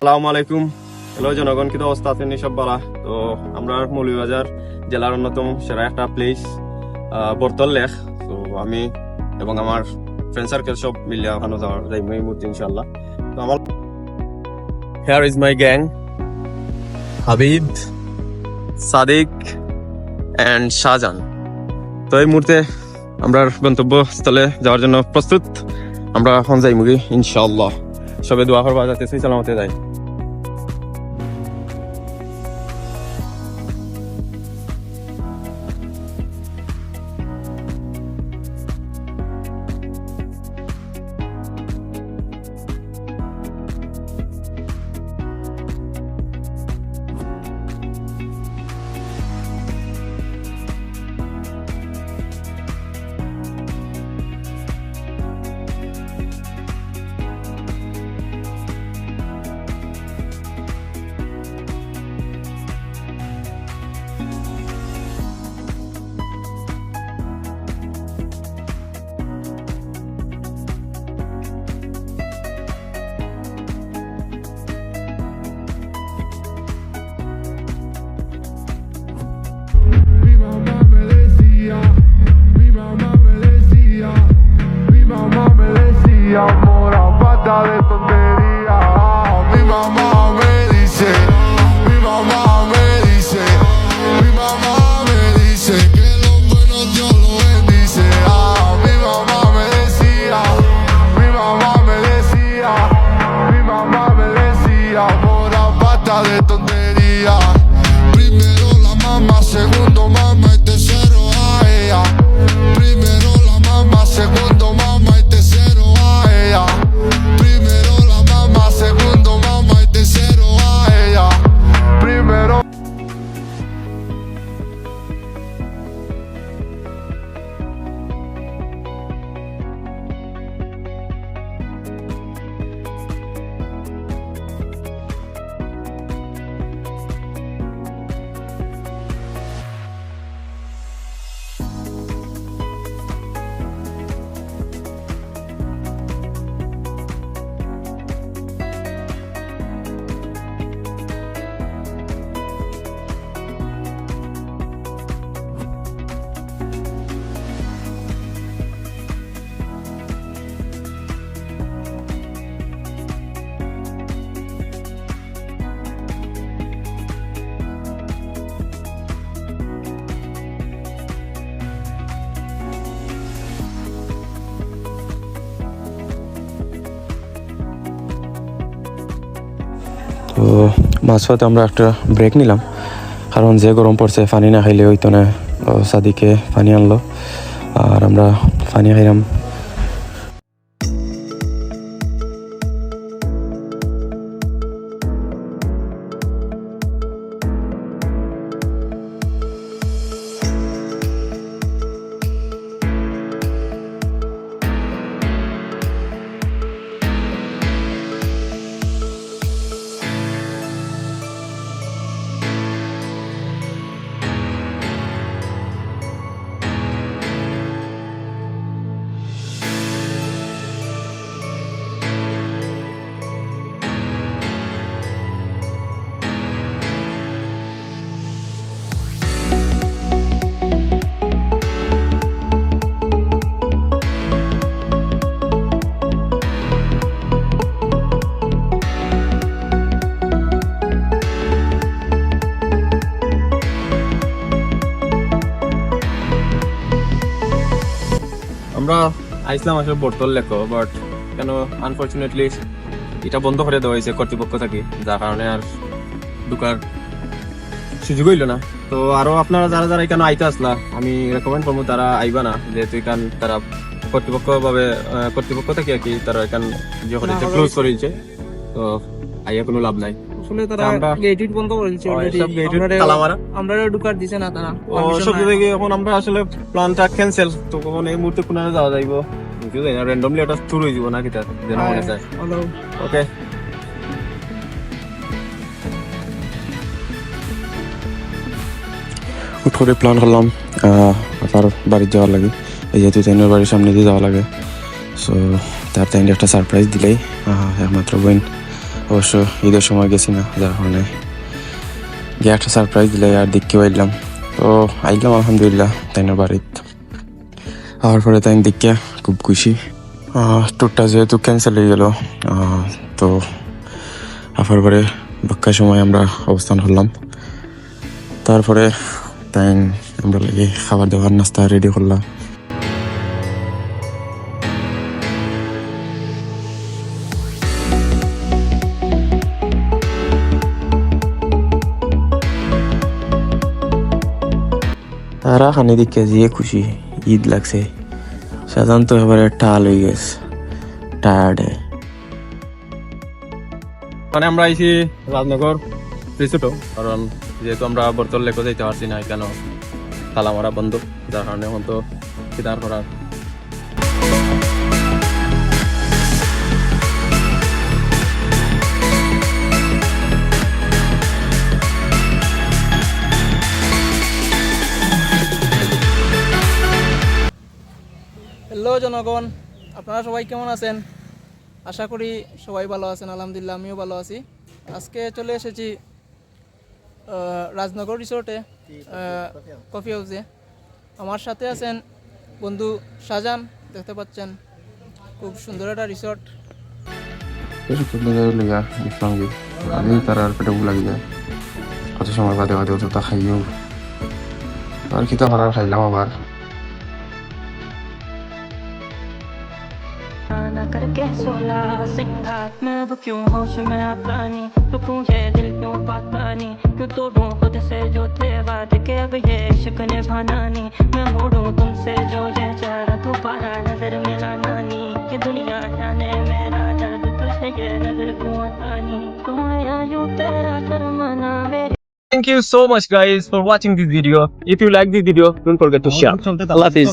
আসসালামু আলাইকুম। হ্যালো জনগণ, কি অবস্থা আছেন? সব বলা তো আমরা মৌলভীবাজার জেলার অন্যতম সেরা একটা প্লেস বর্তল লেক। তো আমি এবং আমার ফ্রেন্ড সার্কেল সব মিলিয়ে ওখানে যাই এই মুহূর্তে ইনশাল্লাহ। তো আমার here is my gang, Habib, Sadiq and Shahjahan. তো এই মুহূর্তে আমরা গন্তব্যস্থলে যাওয়ার জন্য প্রস্তুত। আমরা এখন যাই মুগি ইনশাআল্লাহ। সবে দোয়া করবা যাতে সহি সালামতে যাই। Amor a falta de tontería. Mi mamá me dice que lo bueno Dios lo bendice. Mi mamá me decía, amor a falta de tontería. Primero la mamá, segundo mamá y tercero a ella. Primero la mamá, segundo mamá y tercero a ella. Primero la mamá, segundo mamá y tercero a ella. Primero. তো মাঝপথে আমরা একটা break নিলাম, কারণ যে গরম পড়ছে পানি না খাইলে হইতো না। সাদিকে পানি আনলো আর আমরা পানি খাইলাম। আমরা আইসলাম আসলে বর্তল লেক, বাট কেন আনফর্চুনেটলি এটা বন্ধ করে দেওয়া হয়েছে কর্তৃপক্ষ থেকে, যার কারণে আর ঢুকার সুযোগ হইল না। তো আরো আপনারা যারা যারা এখানে আইতে আসলা, আমি রেকমেন্ড করবো তারা আইবা না, যেহেতু এখান তারা কর্তৃপক্ষ থেকে আর কি তারা এখান যখন ক্লোজ করে দিচ্ছে। তো আইয়া কোনো লাভ নাই। আসলে তারা আমরা গেট বন্ধ করে দিয়েছে অলরেডি। সব গেট তালা মারা, আমরা ঢুকার দিছে না তারা। সব জায়গায় এখন আমরা আসলে প্ল্যানটা ক্যান্সেল। তো কখন এই মুহূর্তে কোন যাওয়া যাইব বুঝতে যাই না, র্যান্ডমলি এটা শুরু হয়ে যাব না কি তার যেন মনে যায়। ওকে, হুট করে প্ল্যান করলাম তার বাড়ি যাওয়ার লাগে, যেহেতু তাইনের বাড়ির সামনে দিয়ে যাওয়া লাগে। সো তার তাইন একটা সারপ্রাইজ দিলেই একমাত্র বোন অবশ্য ঈদের সময় গেছি না, যার কারণে গিয়ে একটা সারপ্রাইজ দিলে আর দেখতে পাইলাম। তো আইলাম আলহামদুলিল্লাহ তাইনের বাড়িতে। হওয়ার পরে তাই দেখিয়া খুব খুশি। ট্যুরটা যেহেতু ক্যান্সেল হয়ে গেল, তো আসার পরে বাক্কা সময় আমরা অবস্থান করলাম। তারপরে তাই আমরা লাগে খাবার দাবার নাস্তা রেডি করলাম। তারা খানি দিকে যেয়ে খুশি, ঈদ লাগছে। সাধারণ তো এবারে টাল হয়ে গেছে, টায়ার্ডে। মানে আমরা আইছি রাজনগর রিসোর্টও, কারণ যেহেতু আমরা বর্তল লেকও যাইতে পারছি না, কেন তালা মারা বন্ধ, যার কারণে এখন তো কিদার করার। হ্যালো জনগণ, আপনারা সবাই কেমন আছেন? আশা করি সবাই ভালো আছেন। আলহামদুলিল্লাহ আমিও ভালো আছি। আজকে চলে এসেছি রাজনগর রিসোর্টে, কফি হাউসে। আমার সাথে আছেন বন্ধু শাহজাহান, দেখতে পাচ্ছেন খুব সুন্দর একটা রিসোর্ট। আমি তার আর পেটে লাগি যায়, কত সময় বাদে বাদে অতটা খাইও আর কি তো করার, খাইলাম আবার। ना करके सोला सिंगार मैं वो क्यों होश में आता नहीं, रुकूं ये दिल क्यों पाता नहीं, क्यों तोड़ूं खुद से जो थे वादे के, अब ये इश्क निभाना नहीं, मैं मोड़ूं तुमसे जो ये चारा, दोबारा नजर मिलाना नहीं, ये दुनिया जाने मेरा दर्द तुझे ये नजर क्यों आता नहीं, क्यों आया यूं तेरा शर्माना मेरी। Thank you so much guys for watching this video. If you like this video, don't forget to share. Allah Hafiz.